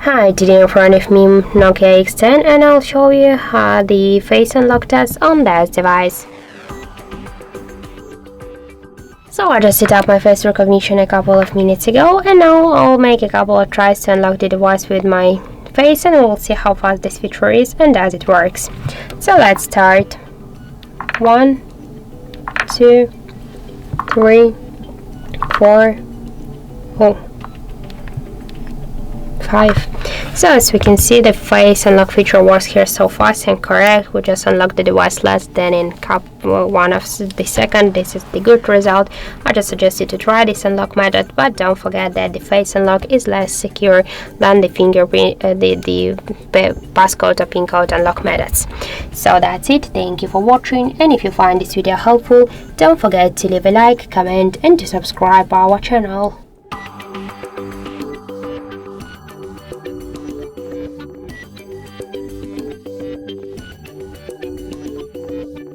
Hi, today in front of me Nokia X10 and I'll show you how the face unlock test on this device. So I just set up my face recognition a couple of minutes ago and now I'll make a couple of tries to unlock the device with my face and we'll see how fast this feature is and as it works. So let's start. 1, 2, 3, 4, 5. So as we can see, the face unlock feature works here so fast and correct. We just unlocked the device less than in one of the second. This is the good result. I just suggest you to try this unlock method, but don't forget that the face unlock is less secure than the fingerprint, the passcode or pin code unlock methods. So that's it. Thank you for watching, and if you find this video helpful, don't forget to leave a like, comment and to subscribe our channel.